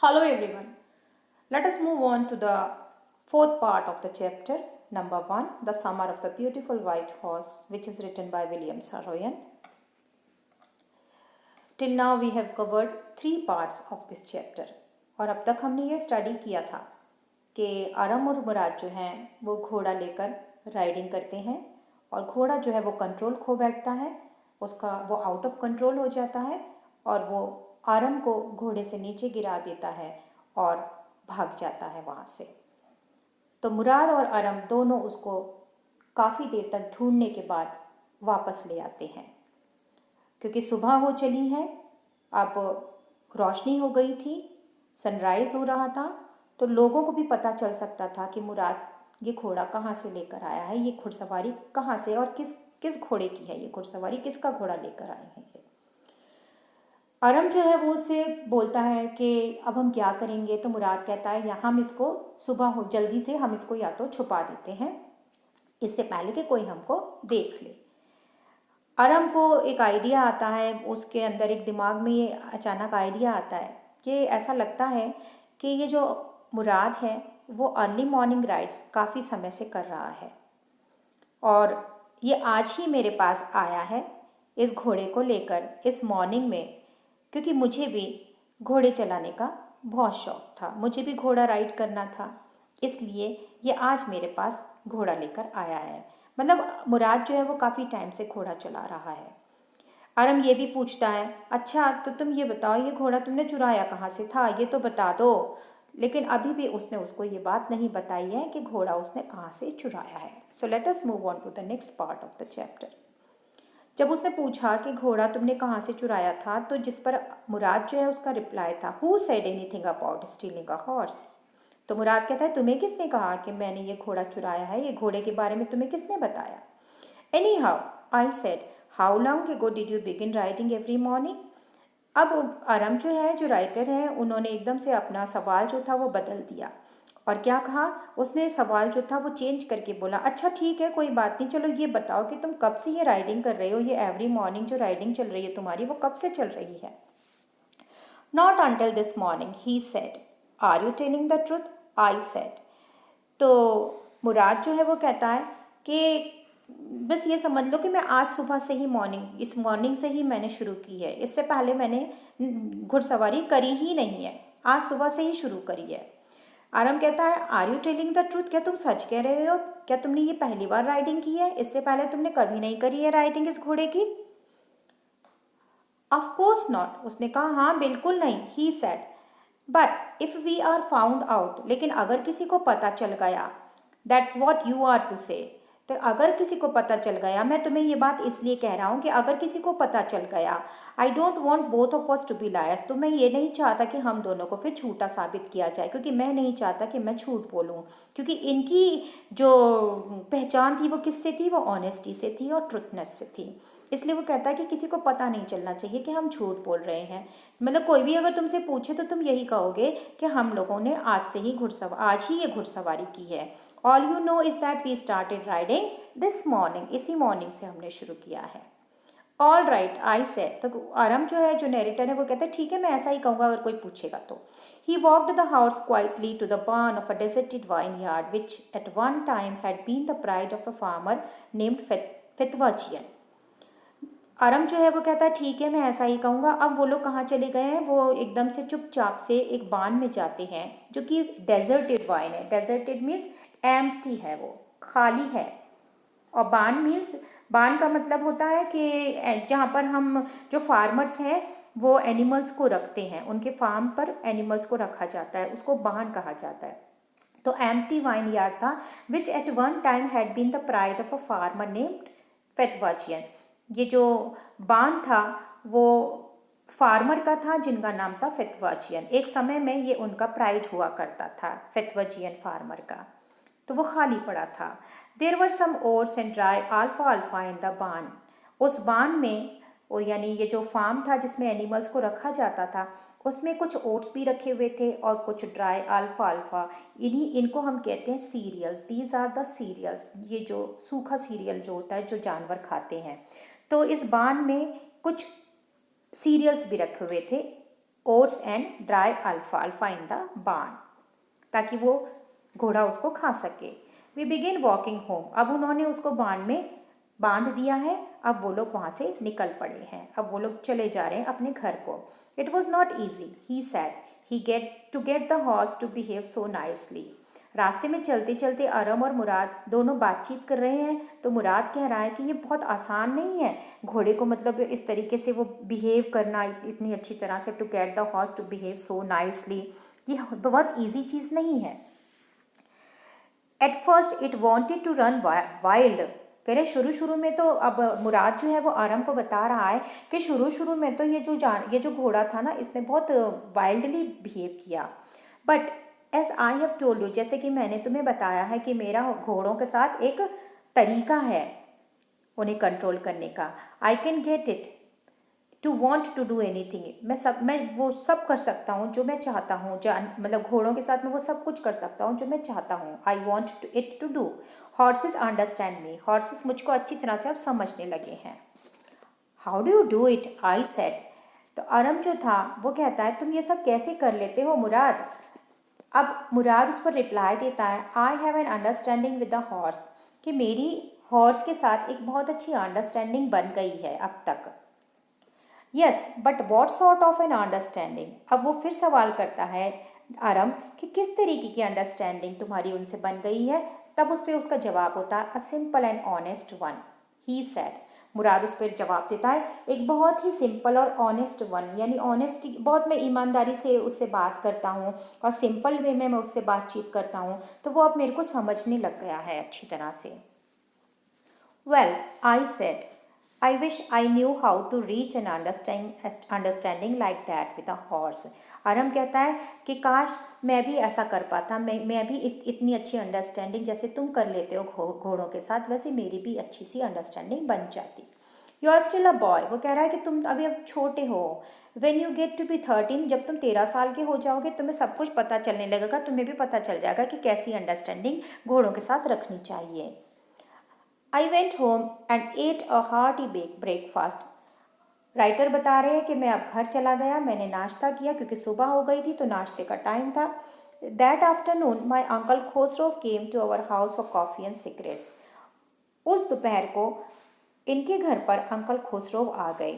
Hello everyone. Let us move on to the fourth part of the chapter, number 1, The Summer of the Beautiful White Horse, which is written by William Saroyan. Till now we have covered 3 parts of this chapter. और अब तक हमने ये study किया था कि आरम और मुराद जो हैं वो घोड़ा लेकर राइडिंग करते हैं और घोड़ा जो है वो कंट्रोल खो बैठता है, उसका वो आउट ऑफ कंट्रोल हो जाता है और वो आरम को घोड़े से नीचे गिरा देता है और भाग जाता है वहाँ से। तो मुराद और आरम दोनों उसको काफ़ी देर तक ढूंढने के बाद वापस ले आते हैं। क्योंकि सुबह हो चली है, अब रोशनी हो गई थी, सनराइज़ हो रहा था, तो लोगों को भी पता चल सकता था कि मुराद ये घोड़ा कहाँ से लेकर आया है, ये घुड़सवारी कहाँ से और किस किस घोड़े की है ये घुड़सवारी, किसका घोड़ा लेकर आए हैं ये। आरम जो है वो उससे बोलता है कि अब हम क्या करेंगे। तो मुराद कहता है या हम इसको सुबह हो जल्दी से हम इसको या तो छुपा देते हैं इससे पहले कि कोई हमको देख ले। आरम को एक आइडिया आता है, उसके अंदर एक दिमाग में ये अचानक आइडिया आता है कि ऐसा लगता है कि ये जो मुराद है वो अर्ली मॉर्निंग राइड्स काफ़ी समय से कर रहा है और ये आज ही मेरे पास आया है इस घोड़े को लेकर इस मॉर्निंग में, क्योंकि मुझे भी घोड़े चलाने का बहुत शौक़ था, मुझे भी घोड़ा राइड करना था, इसलिए ये आज मेरे पास घोड़ा लेकर आया है। मतलब मुराद जो है वो काफ़ी टाइम से घोड़ा चला रहा है। आरम ये भी पूछता है, अच्छा तो तुम ये बताओ ये घोड़ा तुमने चुराया कहाँ से था, ये तो बता दो। लेकिन अभी भी उसने उसको ये बात नहीं बताई है कि घोड़ा उसने कहाँ से चुराया है। So let us move on to the next part of the chapter. जब उसने पूछा कि घोड़ा तुमने कहाँ से चुराया था, तो जिस पर मुराद जो है उसका रिप्लाई था, who said anything about stealing a horse. तो मुराद कहता है तुम्हें किसने कहा कि मैंने ये घोड़ा चुराया है, ये घोड़े के बारे में तुम्हें किसने बताया। Any how I said how long ago did you begin riding every morning. अब आरम जो है जो राइटर है उन्होंने एकदम से अपना सवाल जो था वो बदल दिया और क्या कहा, उसने सवाल जो था वो चेंज करके बोला, अच्छा ठीक है कोई बात नहीं, चलो ये बताओ कि तुम कब से ये राइडिंग कर रहे हो, ये एवरी मॉर्निंग जो राइडिंग चल रही है तुम्हारी वो कब से चल रही है। Not until this morning he said are you telling the truth I said. तो मुराद जो है वो कहता है कि बस ये समझ लो कि मैं आज सुबह से ही इस मॉर्निंग से ही मैंने शुरू की है, इससे पहले मैंने घुड़सवारी करी ही नहीं है, आज सुबह से ही शुरू करी है। आरम कहता है are you telling the truth, क्या तुम सच कह रहे हो, क्या तुमने ये पहली बार राइडिंग की है, इससे पहले तुमने कभी नहीं करी है राइडिंग इस घोड़े की। ऑफ कोर्स नॉट, उसने कहा हाँ बिल्कुल नहीं। He said but if we are found out, लेकिन अगर किसी को पता चल गया, that's what you are to say. तो अगर किसी को पता चल गया, मैं तुम्हें ये बात इसलिए कह रहा हूँ कि अगर किसी को पता चल गया, I don't want both of us to be liars, तो मैं ये नहीं चाहता कि हम दोनों को फिर झूठा साबित किया जाए, क्योंकि मैं नहीं चाहता कि मैं झूठ बोलूँ, क्योंकि इनकी जो पहचान थी वो किससे थी, वो ऑनेस्टी से थी और ट्रुथनेस से थी। इसलिए वो कहता है कि किसी को पता नहीं चलना चाहिए कि हम झूठ बोल रहे हैं। मतलब कोई भी अगर तुमसे पूछे तो तुम यही कहोगे कि हम लोगों ने आज ही ये घुड़सवारी की है। All you know is that we started riding this morning, इसी मॉर्निंग से हमने शुरू किया है। All right I said. तो आरम जो है जो नरेटर है वो कहता है ठीक है मैं ऐसा ही कहूँगा अगर कोई पूछेगा तो। He walked the house quietly to the barn of a deserted vineyard which at one time had been the pride of a farmer named Fetwachian। आरम जो है वो कहता है ठीक है मैं ऐसा ही कहूँगा। अब वो लोग कहाँ चले गए हैं, वो एकदम से चुपचाप से एक बान में जाते हैं जो कि डेजर्टेड वाइन है। डेजर्टेड मीन्स एम्प्टी है, वो खाली है। और बान का मतलब होता है कि जहाँ पर हम जो फार्मर्स हैं वो एनिमल्स को रखते हैं, उनके फार्म पर एनिमल्स को रखा जाता है, उसको बान कहा जाता है। तो एम्प्टी वाइन यार्ड था which at one time had been the pride of a farmer named Fetvajian. ये जो बान था वो फार्मर का था जिनका नाम था फेतवाचियन। एक समय में ये उनका प्राइड हुआ करता था, फेतवाचियन फार्मर का। तो वो खाली पड़ा था। There were some oats and dry अल्फा अल्फा इन द बान। उस बान में वो यानी ये जो फार्म था जिसमें एनिमल्स को रखा जाता था उसमें कुछ ओट्स भी रखे हुए थे और कुछ ड्राई अल्फा अल्फा। इनको हम कहते हैं cereals. These are the cereals, ये जो सूखा सीरियल जो होता है जो जानवर खाते हैं। तो इस बान में कुछ सीरियल्स भी रखे हुए थे ओट्स एंड ड्राई अल्फाल्फा इन द बार्न, ताकि वो घोड़ा उसको खा सके। वी बिगिन वॉकिंग होम, अब उन्होंने उसको बार्न में बांध दिया है, अब वो लोग वहाँ से निकल पड़े हैं, अब वो लोग चले जा रहे हैं अपने घर को। It was not easy, he said, he get the horse to behave so nicely. रास्ते में चलते चलते अरम और मुराद दोनों बातचीत कर रहे हैं, तो मुराद कह रहा है कि ये बहुत आसान नहीं है घोड़े को मतलब इस तरीके से वो बिहेव करना इतनी अच्छी तरह से, to get the horse to behave so nicely, ये बहुत ईजी चीज़ नहीं है। At first it wanted to run wild, कह रहे शुरू शुरू में तो, अब मुराद जो है वो आरम को बता रहा है कि शुरू शुरू में तो ये जो घोड़ा था ना, इसने बहुत वाइल्डली बिहेव किया। But as I have told you, जैसे कि मैंने तुम्हें बताया है कि मेरा घोड़ों के साथ एक तरीका है उन्हें कंट्रोल करने का। I can get it to want to do anything, मैं वो सब कर सकता हूँ जो मैं चाहता हूँ, मतलब घोड़ों के साथ मैं वो सब कुछ कर सकता हूँ जो मैं चाहता हूँ। I want to it to do. Horses understand me, horses मुझको अच्छी तरह से अब समझने लगे हैं। How do you do it, I said, तो अरम जो था वो कहता है तुम ये सब कैसे कर लेते हो मुराद। अब मुराद उस पर रिप्लाई देता है, I have an understanding with the horse, कि मेरी हॉर्स के साथ एक बहुत अच्छी अंडरस्टैंडिंग बन गई है अब तक। Yes but what sort of an understanding, अब वो फिर सवाल करता है आरम कि किस तरीके की अंडरस्टैंडिंग तुम्हारी उनसे बन गई है। तब उस पर उसका जवाब होता है, a simple and honest one, he said, Mourad उस पर जवाब देता है, एक बहुत ही सिंपल और ऑनेस्ट वन, यानी ऑनेस्टी, बहुत मैं ईमानदारी से उससे बात करता हूँ और सिंपल वे में मैं उससे बातचीत करता हूँ, तो वो अब मेरे को समझने लग गया है अच्छी तरह से। Well, I said, I wish I knew how to reach an understanding like that with a horse. आरम कहता है कि काश मैं भी ऐसा कर पाता, मैं भी इतनी अच्छी अंडरस्टैंडिंग जैसे तुम कर लेते हो घोड़ों के साथ, वैसे मेरी भी अच्छी सी अंडरस्टैंडिंग बन जाती। You are still a boy, वो कह रहा है कि तुम अभी अब छोटे हो। When you get to be 13, जब तुम 13 साल के हो जाओगे तुम्हें सब कुछ पता चलने लगेगा, तुम्हें भी पता चल जाएगा कि कैसी अंडरस्टैंडिंग घोड़ों के साथ रखनी चाहिए। I went home and at a hearty breakfast, writer बता रहे हैं कि मैं अब घर चला गया, मैंने नाश्ता किया क्योंकि सुबह हो गई थी तो नाश्ते का टाइम था। That afternoon my uncle Khosrove came to our house for coffee and cigarettes, उस दोपहर को इनके घर पर अंकल खुसरो आ गए।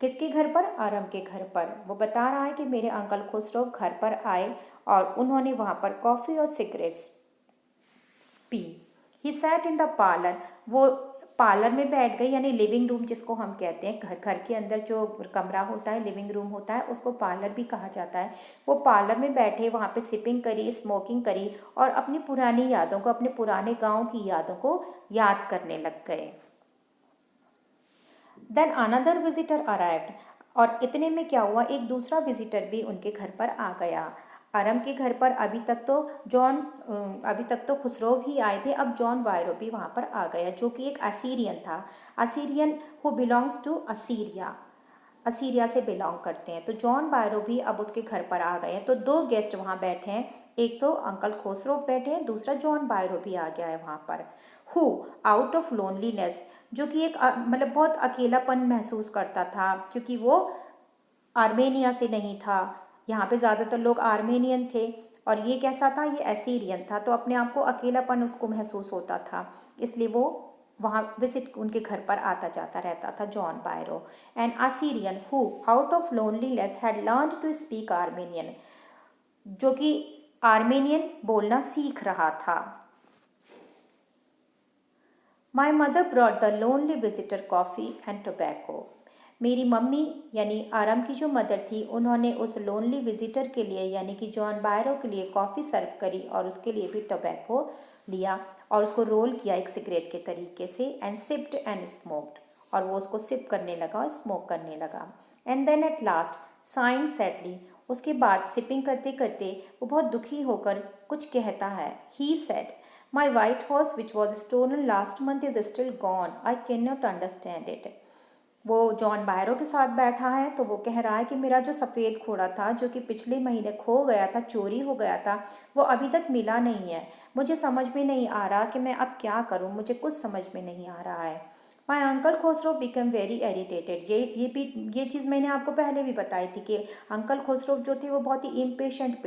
किसके घर पर, आरम के घर पर। वो बता रहा है कि मेरे अंकल खुसरो घर पर आए और उन्होंने वहाँ पर कॉफ़ी और cigarettes P. He sat in the parlour, वो पार्लर में बैठ गई, यानी लिविंग रूम जिसको हम कहते हैं, घर के अंदर जो कमरा होता है लिविंग रूम होता है उसको पार्लर भी कहा जाता है। वो पार्लर में बैठे वहाँ पे सिपिंग करी, स्मोकिंग करी और अपनी पुरानी यादों को, अपने पुराने गांव की यादों को याद करने लग गए। देन अनदर विजिटर अराइव्ड, और इतने में क्या हुआ, एक दूसरा विजिटर भी उनके घर पर आ गया। आरम के घर पर अभी तक तो खुसरो ही आए थे, अब जॉन वायरो भी वहाँ पर आ गया, जो कि एक असीरियन था, Assyrian who belongs to Assyria, Assyria से बिलोंग करते हैं। तो जॉन बायरो भी अब उसके घर पर आ गए हैं। तो दो गेस्ट वहाँ बैठे हैं, एक तो अंकल खोसरो बैठे हैं, दूसरा जॉन बायरो भी आ गया है वहाँ पर। हु आउट ऑफ लोनलीनेस, जो कि एक मतलब बहुत अकेलापन महसूस करता था क्योंकि वो आर्मेनिया से नहीं था, यहाँ पे ज़्यादातर लोग आर्मेनियन थे और ये कैसा था, ये एसीरियन था, तो अपने आप को अकेलापन उसको महसूस होता था, इसलिए वो वहाँ विजिट उनके घर पर आता जाता रहता था John Byro. An Assyrian who out of loneliness had learned to speak Armenian, जो कि आर्मेनियन बोलना सीख रहा था। My mother brought the lonely visitor coffee and tobacco, मेरी मम्मी यानी आरम की जो मदर थी उन्होंने उस लोनली विजिटर के लिए यानी कि जॉन बायरो के लिए कॉफ़ी सर्व करी और उसके लिए भी टोबैको लिया और उसको रोल किया एक सिगरेट के तरीके से, एंड सिप्ड एंड स्मोक्ड, और वो उसको सिप करने लगा और स्मोक करने लगा। And then at last sighing sadly, उसके बाद सिपिंग करते करते वो बहुत दुखी होकर कुछ कहता है। He said, my white horse which was stolen last month is still gone, I can not understand it. वो जॉन बायरो के साथ बैठा है तो वो कह रहा है कि मेरा जो सफ़ेद घोड़ा था जो कि पिछले महीने खो गया था, चोरी हो गया था, वो अभी तक मिला नहीं है। मुझे समझ में नहीं आ रहा कि मैं अब क्या करूं, मुझे कुछ समझ में नहीं आ रहा है। माई uncle Khusro become very irritated. ये चीज़ मैंने आपको पहले भी बताई थी कि अंकल खुसरो जो थे वो बहुत ही इम्पेशेंट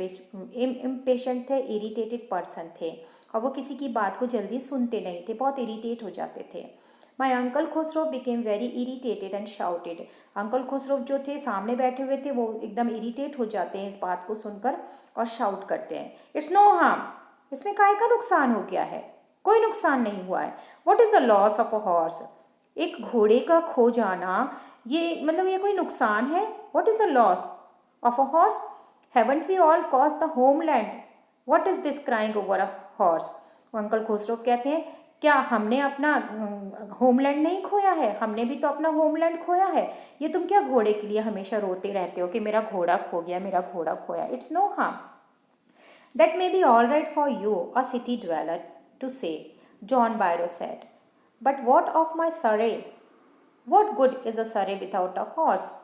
थे, इरिटेटेड पर्सन थे, और वो किसी की बात को जल्दी सुनते नहीं थे, बहुत इरिटेट हो जाते थे। माई uncle Khusro became very irritated and shouted. Uncle Khusro जो थे सामने बैठे हुए थे, वो एकदम इरीटेट हो जाते हैं इस बात को सुनकर और शाउट करते हैं, इट्स नो हार्म, इसमें काय का नुकसान हो गया है, कोई नुकसान नहीं हुआ है। What is the loss of a horse, एक घोड़े का खो जाना, ये मतलब ये कोई नुकसान है? What is the loss of a horse, haven't we all cost the homeland, what is this crying over a horse. Uncle Khosrove कहते हैं, क्या हमने अपना होमलैंड नहीं खोया है, हमने भी तो अपना होमलैंड खोया है, ये तुम क्या घोड़े के लिए हमेशा रोते रहते हो कि मेरा घोड़ा खो गया, मेरा घोड़ा खोया। It's no harm, that may be all right for you a city dweller to say, John Byro said, but what of my sorrow, what good is a surrey without a horse?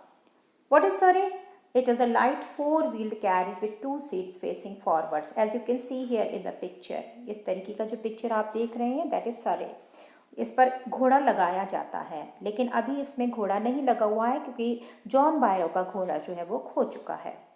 What is surrey? It is a light four-wheeled carriage with two seats facing forwards. As you can see here in the picture, इस तरीके का जो picture आप देख रहे हैं that is surrey. इस पर घोड़ा लगाया जाता है, लेकिन अभी इसमें घोड़ा नहीं लगा हुआ है क्योंकि जॉन बायरो का घोड़ा जो है वो खो चुका है।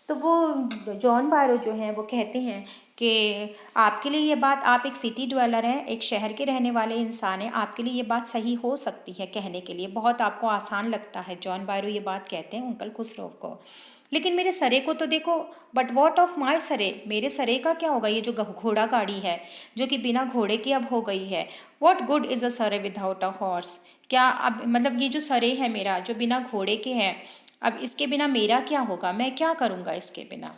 तो वो जॉन बायरो जो हैं वो कहते हैं कि आपके लिए ये बात, आप एक सिटी ड्वेलर हैं, एक शहर के रहने वाले इंसान हैं, आपके लिए ये बात सही हो सकती है कहने के लिए, बहुत आपको आसान लगता है। जॉन बायरो ये बात कहते हैं अंकल खुसरो को, लेकिन मेरे सरे को तो देखो, बट वॉट ऑफ माई सरे, मेरे सरे का क्या होगा, ये जो घोड़ा गाड़ी है जो कि बिना घोड़े के अब हो गई है। वॉट गुड इज़ अ सरे विदाउट अ हॉर्स, क्या अब मतलब ये जो सरे है मेरा जो बिना घोड़े के हैं, अब इसके बिना मेरा क्या होगा, मैं क्या करूँगा इसके बिना।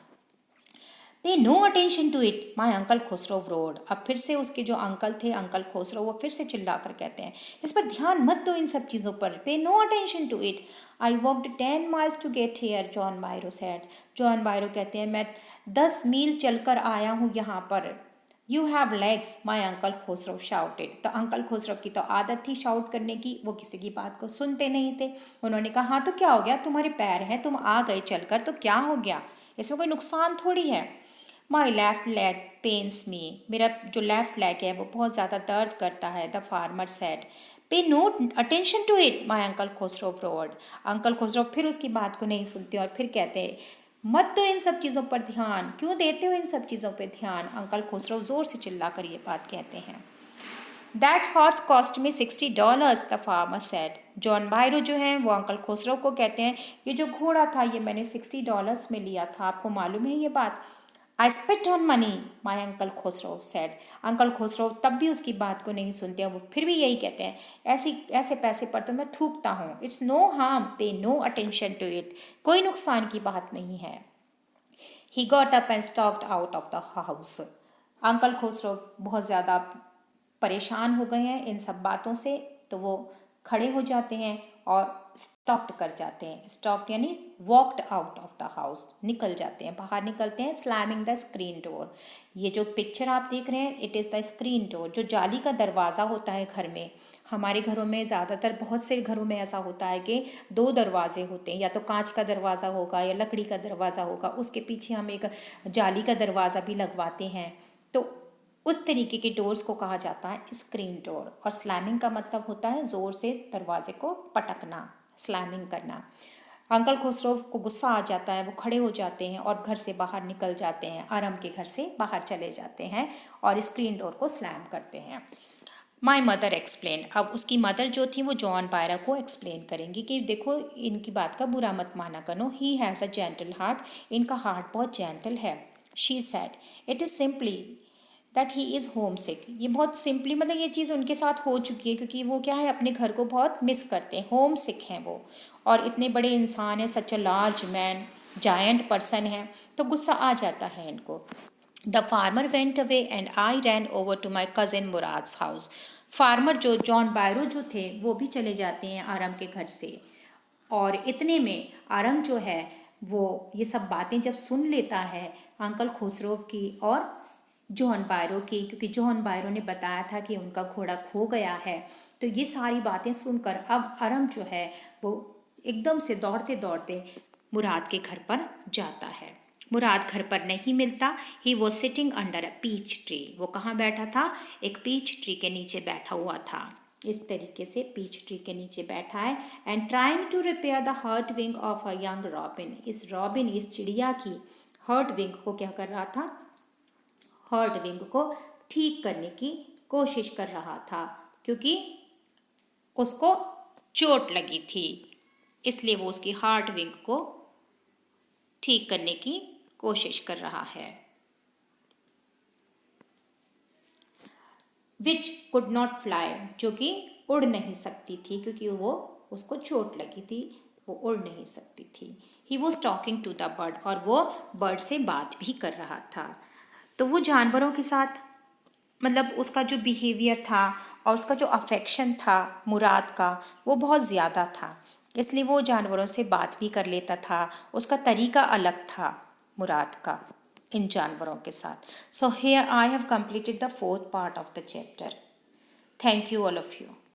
Pay no attention to it, my uncle Khosrove roared. अब फिर से उसके जो अंकल थे अंकल खुसरो, वो फिर से चिल्ला कर कहते हैं, इस पर ध्यान मत दो इन सब चीज़ों पर, pay no attention to it, I walked 10 miles to get here, John Byro said. John Byro कहते हैं, मैं 10 मील चलकर आया हूँ यहाँ पर। You have legs, my uncle Khusro shouted. तो अंकल खुसरो की तो आदत थी शाउट करने की, वो किसी की बात को सुनते नहीं थे। उन्होंने कहा, हाँ तो क्या हो गया, तुम्हारे पैर हैं, तुम आ गए चलकर तो क्या हो गया, इसमें कोई नुकसान थोड़ी है। माई लेफ्ट लेग पेन्स मी, मेरा जो लेफ्ट लेग है वो बहुत ज़्यादा दर्द करता है, the farmer said. Pay no attention to it, my uncle Khosrove roared. Uncle Khosrove फिर उसकी बात को नहीं सुनते और फिर कहते हैं, मत दो इन सब चीज़ों पर ध्यान, क्यों देते हो इन सब चीज़ों पर ध्यान। अंकल खुसरो ज़ोर से चिल्ला कर ये बात कहते हैं। That horse cost me $60, the farmer said. John Byro जो हैं वो अंकल खुसरो को कहते हैं, ये जो घोड़ा था ये मैंने $60 में लिया था, आपको मालूम है ये बात। I spat on money, my uncle Khosrove said. Uncle Khosrove तब भी उसकी बात को नहीं सुनते हैं, वो फिर भी यही कहते हैं, ऐसे पैसे पर तो मैं थूकता हूँ। इट्स नो हार्म, पे नो अटेंशन टू इट, कोई नुकसान की बात नहीं है। He got up and stocked out of the house. Uncle Khusro बहुत ज़्यादा परेशान हो गए हैं इन सब बातों से, तो वो खड़े हो जाते हैं और स्टॉक्ड कर जाते हैं। स्टॉक्ड यानी walked out of the house, निकल जाते हैं, बाहर निकलते हैं। स्लैमिंग द स्क्रीन डोर, ये जो पिक्चर आप देख रहे हैं it is the screen door, जो जाली का दरवाज़ा होता है घर में। हमारे घरों में ज़्यादातर बहुत से घरों में ऐसा होता है कि 2 दरवाजे होते हैं, या तो कांच का दरवाज़ा होगा या लकड़ी का दरवाज़ा होगा, उसके पीछे हम एक जाली का दरवाज़ा भी लगवाते हैं। तो उस तरीके के डोर्स को कहा जाता है स्क्रीन डोर। और स्लैमिंग का मतलब होता है ज़ोर से दरवाजे को पटकना, स्लैमिंग करना। अंकल खुसरो को गुस्सा आ जाता है, वो खड़े हो जाते हैं और घर से बाहर निकल जाते हैं, आराम के घर से बाहर चले जाते हैं और स्क्रीन डोर को स्लैम करते हैं। माई मदर एक्सप्लेन, अब उसकी मदर जो थी वो जॉन बायरो को एक्सप्लेन करेंगी कि देखो इनकी बात का बुरा मत माना करो, he has a gentle heart, इनका हार्ट बहुत जेंटल है। She said, it is simply that he is homesick. ये बहुत सिंपली मतलब ये चीज़ उनके साथ हो चुकी है, क्योंकि वो क्या है अपने घर को बहुत मिस करते हैं, होम सिक हैं वो, और इतने बड़े इंसान हैं, such a large man, giant person है, तो गुस्सा आ जाता है इनको। The farmer went away and I ran over to my cousin Mourad's house. Farmer जो जॉन बायरो जो थे वो भी चले जाते हैं आरम के घर से, और इतने में आरम जो है वो ये सब बातें जब सुन लेता है अंकल खुसरो की और जॉन बायरो की, क्योंकि जॉन बायरो ने बताया था कि उनका घोड़ा खो गया है, तो ये सारी बातें सुनकर अब आरम जो है वो एकदम से दौड़ते दौड़ते मुराद के घर पर जाता है। मुराद घर पर नहीं मिलता। He was sitting under a peach tree, वो कहाँ बैठा था, एक पीच ट्री के नीचे बैठा हुआ था। इस तरीके से पीच ट्री के नीचे बैठा है and trying to repair the hurt wing of a young robin. इस रॉबिन, इस चिड़िया की हर्ट विंग को क्या कर रहा था? हर्ट विंग को ठीक करने की कोशिश कर रहा था, क्योंकि उसको चोट लगी थी, इसलिए वो उसकी हार्ट विंग को ठीक करने की कोशिश कर रहा है। विच कुड नॉट फ्लाई, जो कि उड़ नहीं सकती थी, क्योंकि वो उसको चोट लगी थी, वो उड़ नहीं सकती थी। He was talking to the bird, और वो बर्ड से बात भी कर रहा था। तो वो जानवरों के साथ, मतलब उसका जो बिहेवियर था और उसका जो अफेक्शन था मुराद का, वो बहुत ज़्यादा था, इसलिए वो जानवरों से बात भी कर लेता था। उसका तरीका अलग था मुराद का इन जानवरों के साथ। So here I have completed the 4th part of the chapter. Thank you all of you.